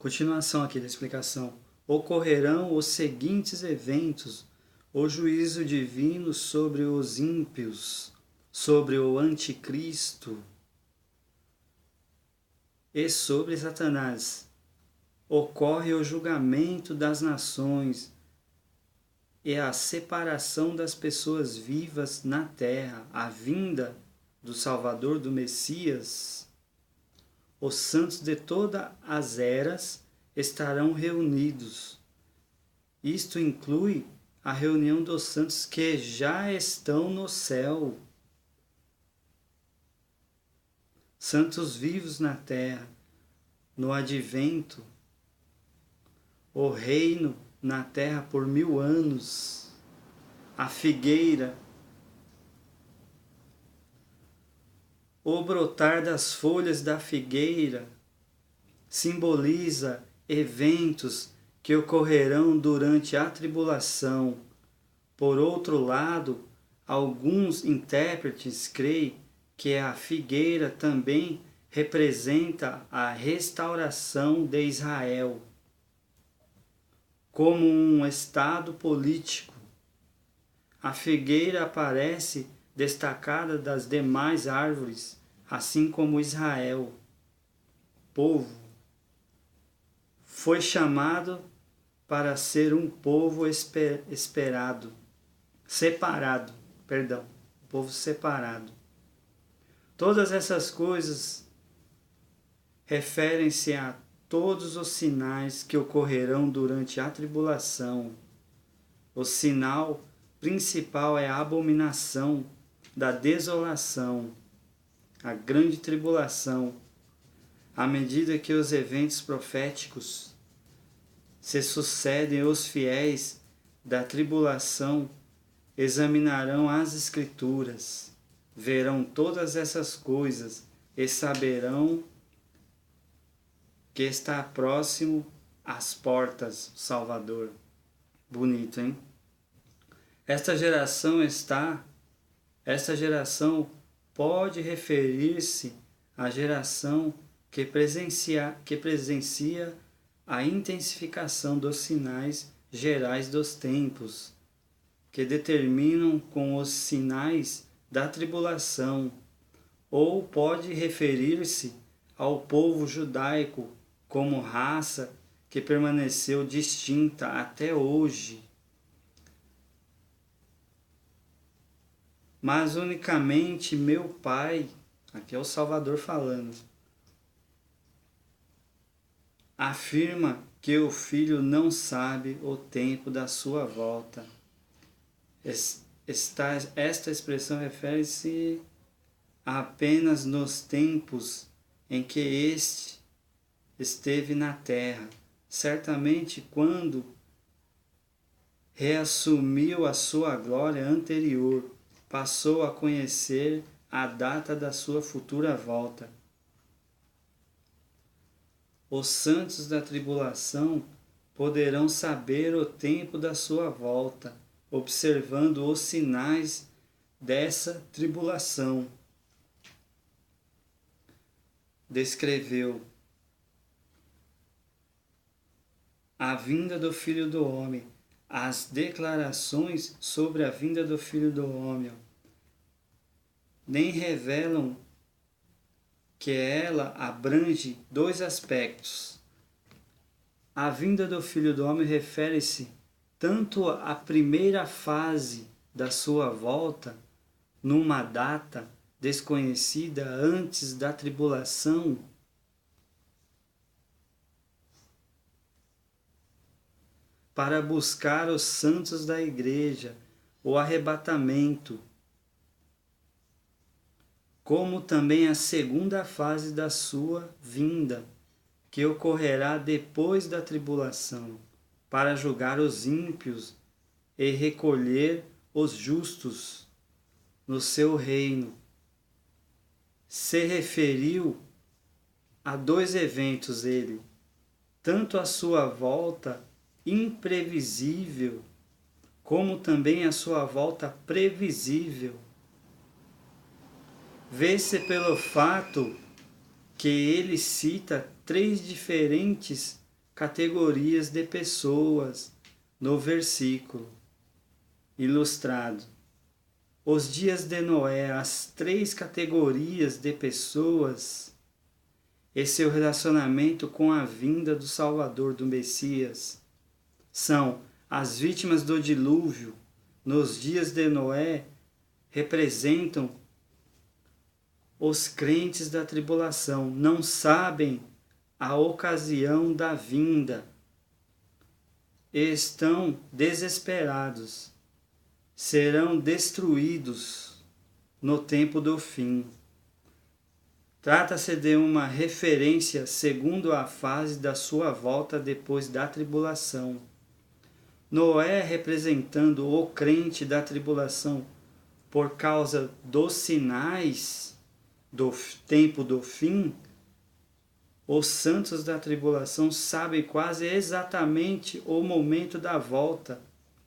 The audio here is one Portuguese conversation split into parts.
Continuação aqui da explicação. Ocorrerão os seguintes eventos: o juízo divino sobre os ímpios, sobre o anticristo e sobre Satanás. Ocorre o julgamento das nações e a separação das pessoas vivas na terra, a vinda do Salvador, do Messias. Os santos de todas as eras estarão reunidos. Isto inclui a reunião dos santos que já estão no céu. Santos vivos na terra, no advento, o reino na terra por 1000 anos, a figueira, o brotar das folhas da figueira simboliza eventos que ocorrerão durante a tribulação. Por outro lado, alguns intérpretes creem que a figueira também representa a restauração de Israel como um estado político. A figueira aparece destacada das demais árvores, assim como Israel, povo, foi chamado para ser um povo povo separado. Todas essas coisas referem-se a todos os sinais que ocorrerão durante a tribulação. O sinal principal é a abominação da desolação, a grande tribulação. À medida que os eventos proféticos se sucedem, os fiéis da tribulação examinarão as Escrituras, verão todas essas coisas e saberão que está próximo às portas do Salvador. Bonito, hein? Esta geração pode referir-se à geração que presencia a intensificação dos sinais gerais dos tempos, que determinam com os sinais da tribulação, ou pode referir-se ao povo judaico como raça que permaneceu distinta até hoje, mas unicamente meu Pai, aqui é o Salvador falando, afirma que o Filho não sabe o tempo da sua volta. Esta expressão refere-se apenas nos tempos em que este esteve na terra. Certamente quando reassumiu a sua glória anterior, passou a conhecer a data da sua futura volta. Os santos da tribulação poderão saber o tempo da sua volta, observando os sinais dessa tribulação. Descreveu a vinda do Filho do Homem, as declarações sobre a vinda do Filho do Homem nem revelam que ela abrange 2 aspectos. A vinda do Filho do Homem refere-se tanto à primeira fase da sua volta, numa data desconhecida antes da tribulação, para buscar os santos da igreja, o arrebatamento, como também a segunda fase da sua vinda, que ocorrerá depois da tribulação, para julgar os ímpios e recolher os justos no seu reino. Se referiu a 2 eventos ele, tanto a sua volta imprevisível, como também a sua volta previsível. Vê-se pelo fato que ele cita 3 diferentes categorias de pessoas no versículo ilustrado. Os dias de Noé, as 3 categorias de pessoas e seu relacionamento com a vinda do Salvador, do Messias, são as vítimas do dilúvio. Nos dias de Noé, representam os crentes da tribulação, não sabem a ocasião da vinda, estão desesperados, serão destruídos no tempo do fim. Trata-se de uma referência segundo a fase da sua volta depois da tribulação. Noé representando o crente da tribulação por causa dos sinais do tempo do fim. Os santos da tribulação sabem quase exatamente o momento da volta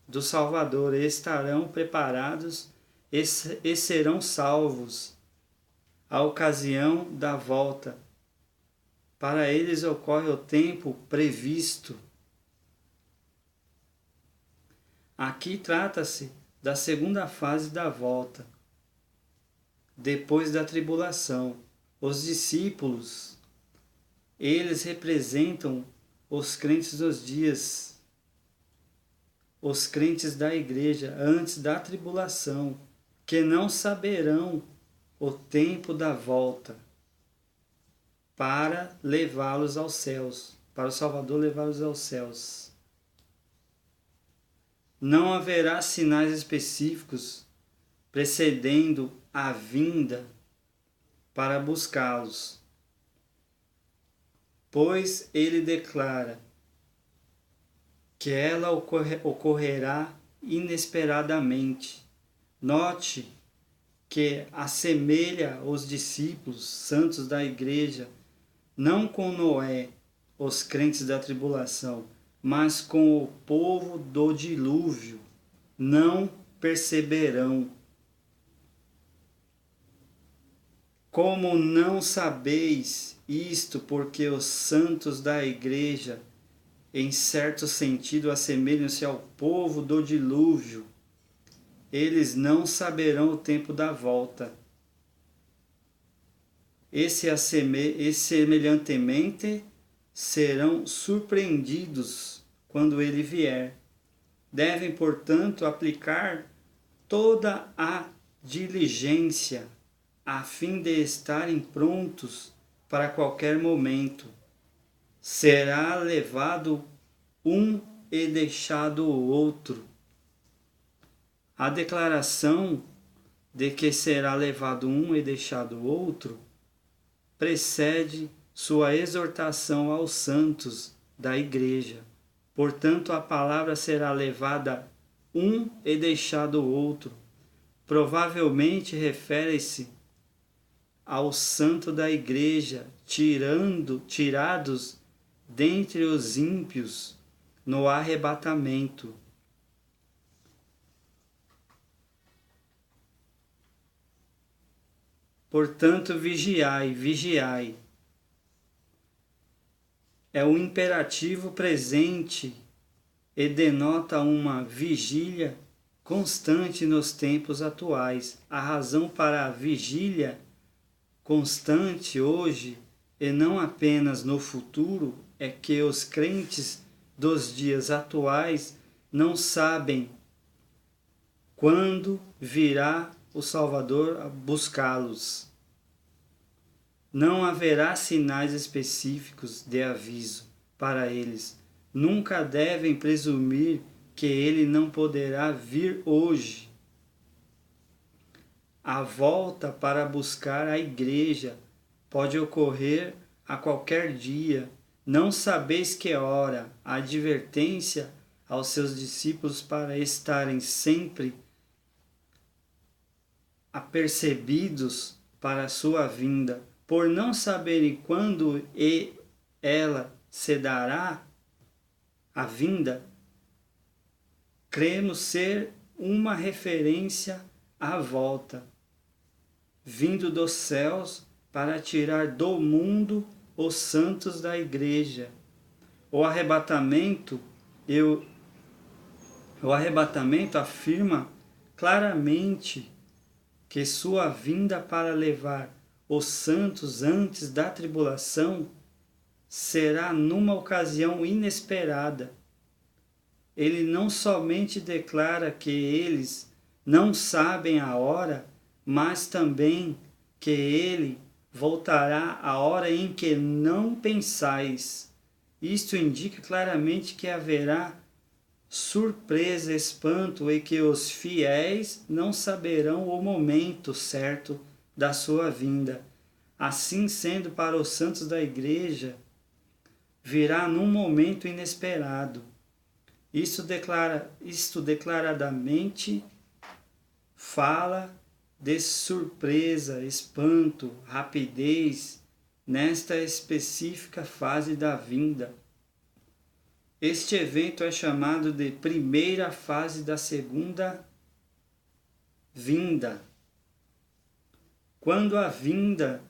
do Salvador e estarão preparados e serão salvos à ocasião da volta. Para eles ocorre o tempo previsto. Aqui trata-se da segunda fase da volta, depois da tribulação. Os discípulos, eles representam os crentes dos dias, os crentes da igreja antes da tribulação, que não saberão o tempo da volta para levá-los aos céus, para o Salvador levá-los aos céus. Não haverá sinais específicos precedendo a vinda para buscá-los, pois ele declara que ela ocorrerá inesperadamente. Note que assemelha os discípulos santos da igreja, não com Noé, os crentes da tribulação, mas com o povo do dilúvio, não perceberão. Como não sabeis isto, porque os santos da igreja, em certo sentido, assemelham-se ao povo do dilúvio, eles não saberão o tempo da volta. E semelhantemente serão surpreendidos quando ele vier. Devem, portanto, aplicar toda a diligência a fim de estarem prontos para qualquer momento. Será levado um e deixado o outro. A declaração de que será levado um e deixado o outro precede sua exortação aos santos da igreja. Portanto, a palavra será levada um e deixado o outro. Provavelmente refere-se ao santo da igreja, tirados dentre os ímpios no arrebatamento. Portanto, vigiai, vigiai. É um imperativo presente e denota uma vigília constante nos tempos atuais. A razão para a vigília constante hoje, e não apenas no futuro, é que os crentes dos dias atuais não sabem quando virá o Salvador a buscá-los. Não haverá sinais específicos de aviso para eles. Nunca devem presumir que ele não poderá vir hoje. A volta para buscar a igreja pode ocorrer a qualquer dia. Não sabeis que hora. A advertência aos seus discípulos para estarem sempre apercebidos para a sua vinda. Por não saberem quando ela se dará, a vinda, cremos ser uma referência à volta, vindo dos céus para tirar do mundo os santos da igreja. O arrebatamento afirma claramente que sua vinda para levar os santos antes da tribulação será numa ocasião inesperada. Ele não somente declara que eles não sabem a hora, mas também que ele voltará a hora em que não pensais. Isto indica claramente que haverá surpresa, espanto e que os fiéis não saberão o momento certo da sua vinda. Assim sendo, para os santos da igreja, virá num momento inesperado. Isto declaradamente fala de surpresa, espanto, rapidez nesta específica fase da vinda. Este evento é chamado de primeira fase da segunda vinda. Quando a vinda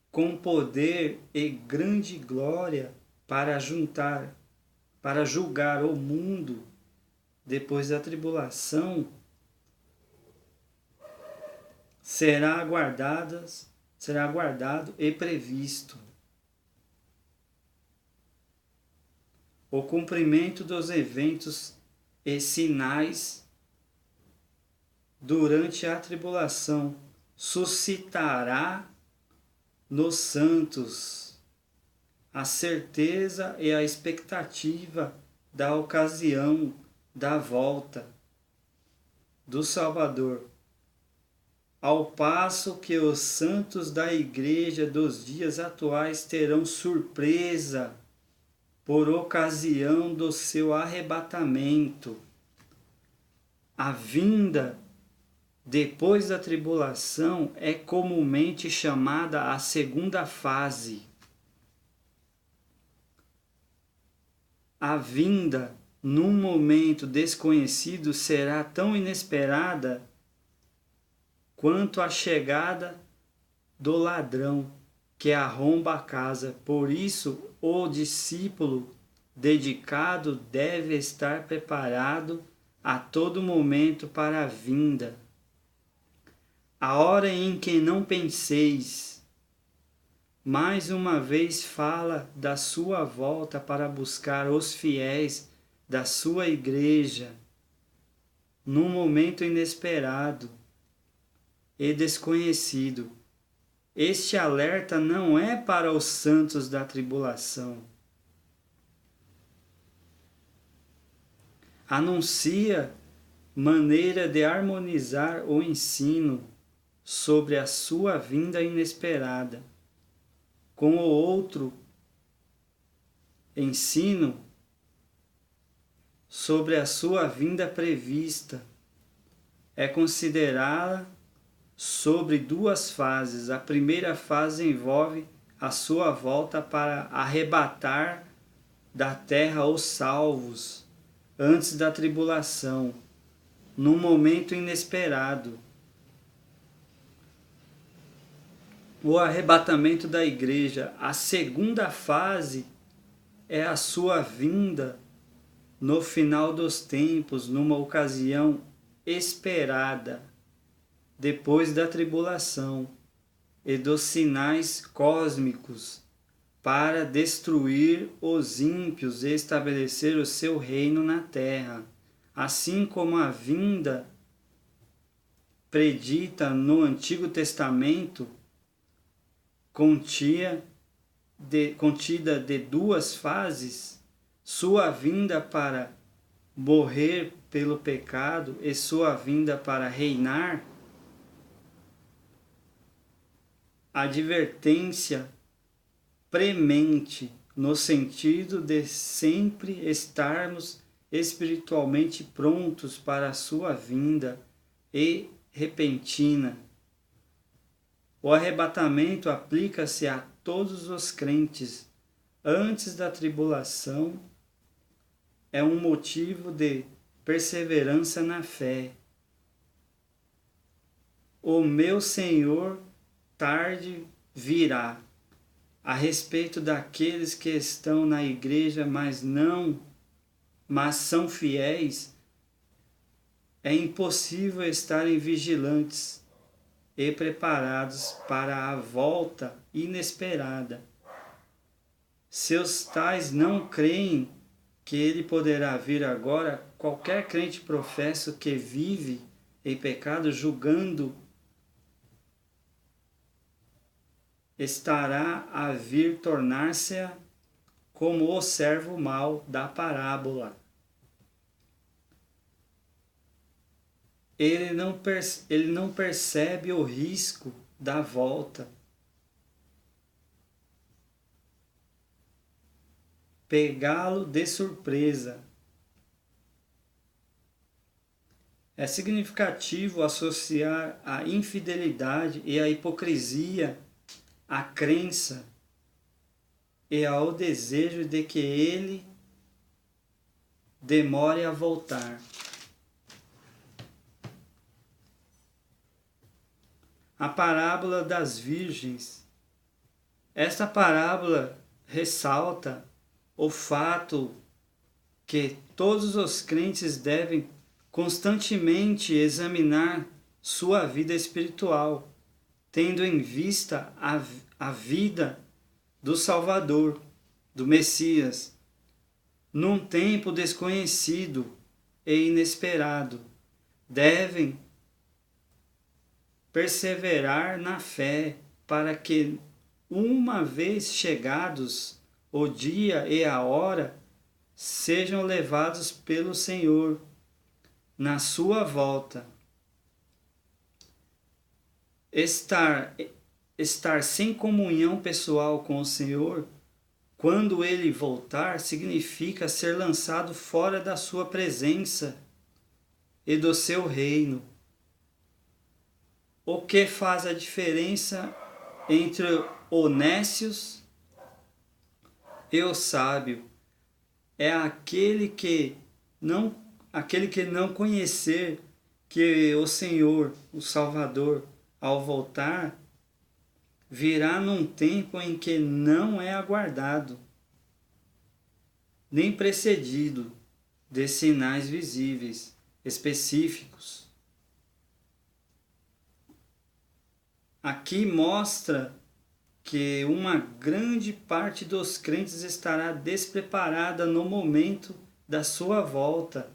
com poder e grande glória para julgar o mundo depois da tribulação, será aguardado e previsto o cumprimento dos eventos e sinais durante a tribulação suscitará nos santos a certeza e a expectativa da ocasião da volta do Salvador, ao passo que os santos da Igreja dos dias atuais terão surpresa por ocasião do seu arrebatamento. A vinda depois da tribulação é comumente chamada a segunda fase. A vinda num momento desconhecido será tão inesperada quanto a chegada do ladrão que arromba a casa. Por isso, o discípulo dedicado deve estar preparado a todo momento para a vinda. A hora em que não penseis, mais uma vez fala da sua volta para buscar os fiéis da sua igreja num momento inesperado e desconhecido. Este alerta não é para os santos da tribulação. Anuncia maneira de harmonizar o ensino sobre a sua vinda inesperada com o outro ensino sobre a sua vinda prevista. É considerada sobre duas fases. A primeira fase envolve a sua volta para arrebatar da terra os salvos antes da tribulação, num momento inesperado. O arrebatamento da igreja. A segunda fase é a sua vinda no final dos tempos, numa ocasião esperada, depois da tribulação e dos sinais cósmicos, para destruir os ímpios e estabelecer o seu reino na terra, assim como a vinda predita no Antigo Testamento, contida de duas fases, sua vinda para morrer pelo pecado e sua vinda para reinar. Advertência premente, no sentido de sempre estarmos espiritualmente prontos para a sua vinda e repentina. O arrebatamento aplica-se a todos os crentes antes da tribulação. É um motivo de perseverança na fé. O meu Senhor tarde virá. a respeito daqueles que estão na igreja, mas são fiéis, é impossível estarem vigilantes e preparados para a volta inesperada. Se os tais não creem que ele poderá vir agora, qualquer crente professo que vive em pecado, julgando, estará a vir tornar-se como o servo mau da parábola. Ele não percebe o risco da volta. Pegá-lo de surpresa. É significativo associar a infidelidade e a hipocrisia à crença e ao desejo de que ele demore a voltar. A parábola das virgens. Esta parábola ressalta o fato que todos os crentes devem constantemente examinar sua vida espiritual, tendo em vista a vida do Salvador, do Messias, num tempo desconhecido e inesperado. Devem perseverar na fé para que, uma vez chegados o dia e a hora, sejam levados pelo Senhor na sua volta. Estar sem comunhão pessoal com o Senhor, quando Ele voltar, significa ser lançado fora da sua presença e do seu reino. O que faz a diferença entre o nécios e o sábio é aquele que não conhecer que o Senhor, o Salvador, ao voltar, virá num tempo em que não é aguardado, nem precedido de sinais visíveis, específicos. Aqui mostra que uma grande parte dos crentes estará despreparada no momento da sua volta.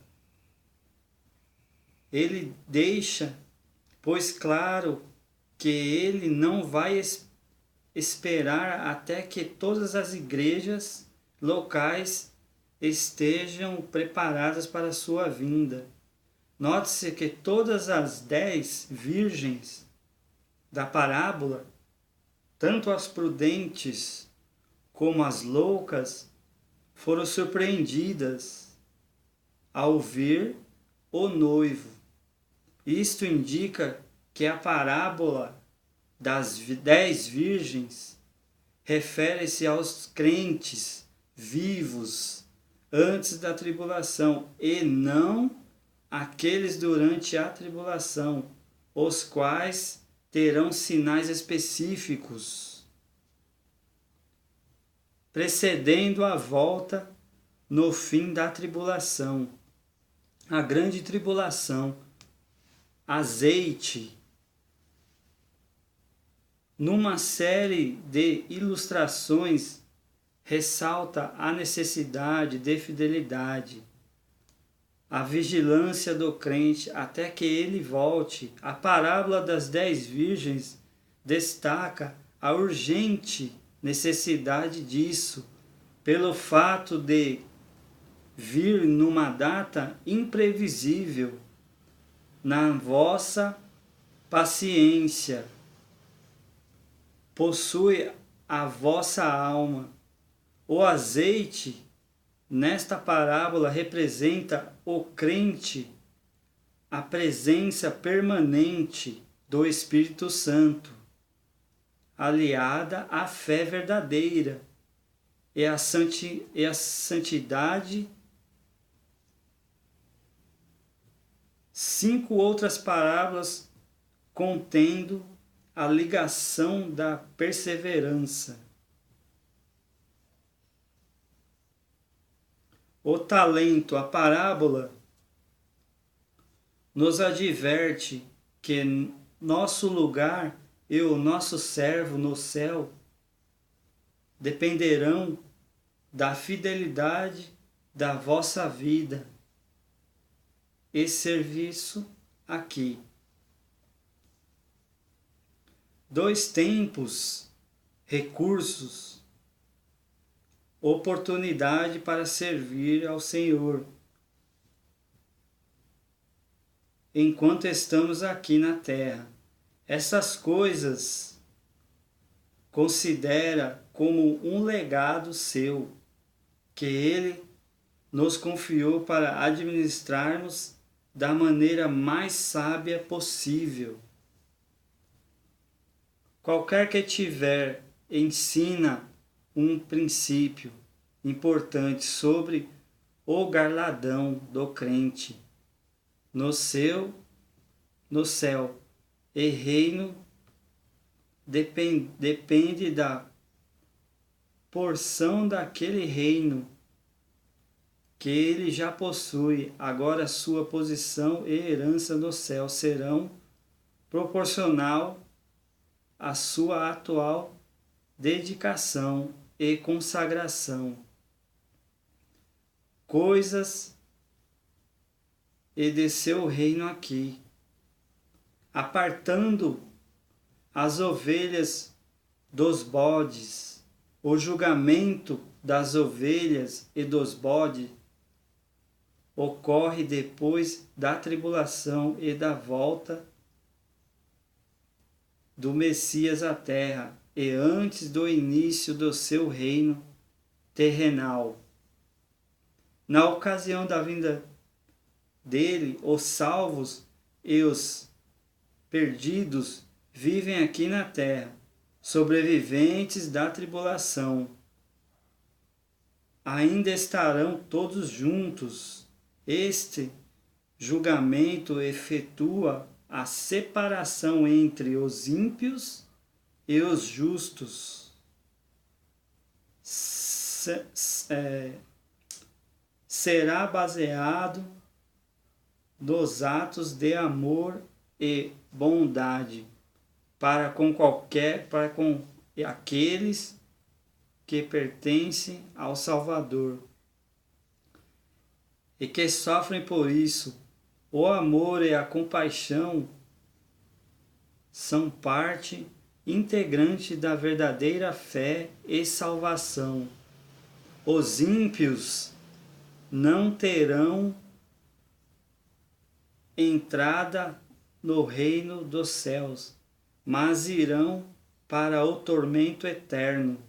Ele deixa, pois claro, que ele não vai esperar até que todas as igrejas locais estejam preparadas para a sua vinda. Note-se que todas as 10 virgens da parábola, tanto as prudentes como as loucas, foram surpreendidas ao ver o noivo. Isto indica que a parábola das 10 virgens refere-se aos crentes vivos antes da tribulação e não àqueles durante a tribulação, os quais terão sinais específicos, precedendo a volta no fim da tribulação. A grande tribulação, azeite. Numa série de ilustrações, ressalta a necessidade de fidelidade, a vigilância do crente até que ele volte. A parábola das 10 virgens destaca a urgente necessidade disso, pelo fato de vir numa data imprevisível. Na vossa paciência possui a vossa alma. O azeite nesta parábola representa o crente, a presença permanente do Espírito Santo, aliada à fé verdadeira e à santidade. 5 outras parábolas contendo a ligação da perseverança. O talento, a parábola, nos adverte que nosso lugar e o nosso servo no céu dependerão da fidelidade da vossa vida e serviço aqui. 2 tempos, recursos, oportunidade para servir ao Senhor enquanto estamos aqui na terra. Essas coisas considera como um legado seu, que Ele nos confiou para administrarmos da maneira mais sábia possível. Qualquer que tiver, ensina um princípio importante sobre o galardão do crente no céu e reino depende da porção daquele reino que ele já possui. Agora sua posição e herança no céu serão proporcional à sua atual dedicação e consagração. Coisas e de seu reino aqui, apartando as ovelhas dos bodes. O julgamento das ovelhas e dos bodes ocorre depois da tribulação e da volta do Messias à terra e antes do início do seu reino terrenal. Na ocasião da vinda dele, os salvos e os perdidos vivem aqui na terra, sobreviventes da tribulação. Ainda estarão todos juntos. Este julgamento efetua a separação entre os ímpios e os justos. Será baseado nos atos de amor e bondade para com aqueles que pertencem ao Salvador e que sofrem por isso. O amor e a compaixão são parte integrante da verdadeira fé e salvação. Os ímpios não terão entrada no reino dos céus, mas irão para o tormento eterno.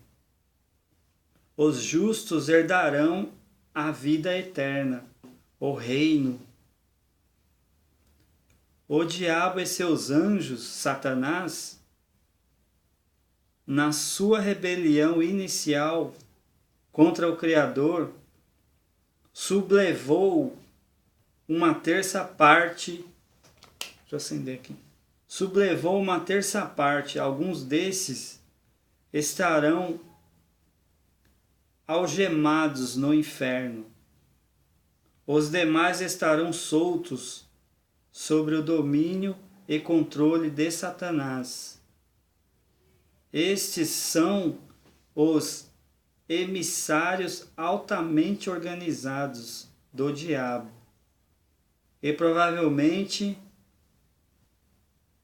Os justos herdarão a vida eterna, o reino. O diabo e seus anjos, Satanás, na sua rebelião inicial contra o Criador, sublevou uma terça parte. Deixa eu acender aqui. Sublevou uma terça parte. Alguns desses estarão algemados no inferno. Os demais estarão soltos sobre o domínio e controle de Satanás. Estes são os emissários altamente organizados do diabo e provavelmente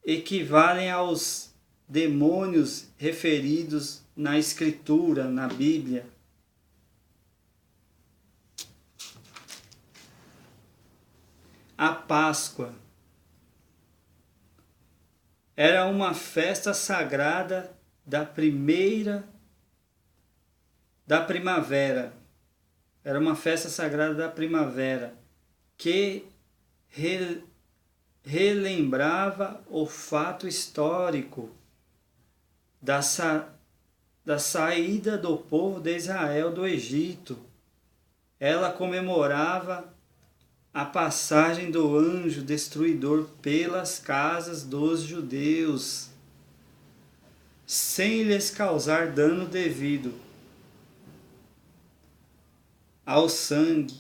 equivalem aos demônios referidos na Escritura, na Bíblia. A Páscoa era uma festa sagrada da primavera. Era uma festa sagrada da primavera que relembrava o fato histórico da saída do povo de Israel do Egito. Ela comemorava a passagem do anjo destruidor pelas casas dos judeus, sem lhes causar dano devido. ao sangue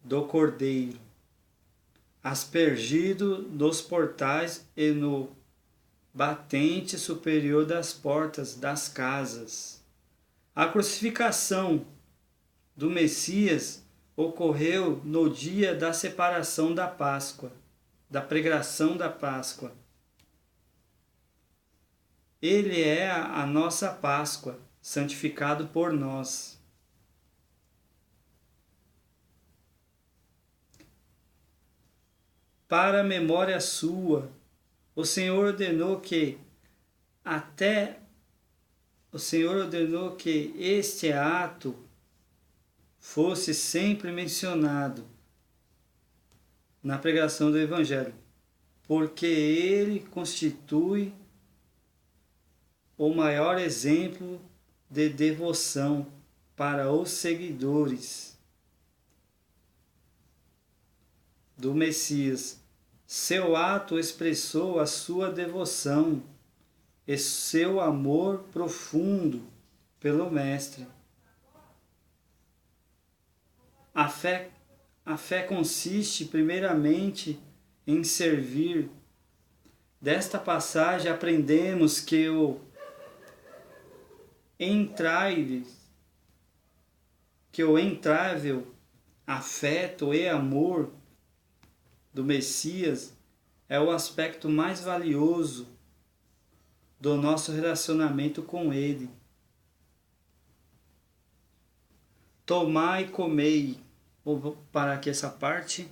do Cordeiro, aspergido dos portais e no batente superior das portas das casas. A crucificação do Messias ocorreu no dia da separação da Páscoa, da pregação da Páscoa. Ele é a nossa Páscoa, santificado por nós. Para a memória sua, o Senhor ordenou que este ato fosse sempre mencionado na pregação do Evangelho, porque ele constitui o maior exemplo de devoção para os seguidores do Messias. Seu ato expressou a sua devoção e seu amor profundo pelo Mestre. A fé consiste primeiramente em servir. Desta passagem aprendemos que o entrável afeto e amor do Messias é o aspecto mais valioso do nosso relacionamento com Ele. Tomai e comei. Vou parar aqui essa parte.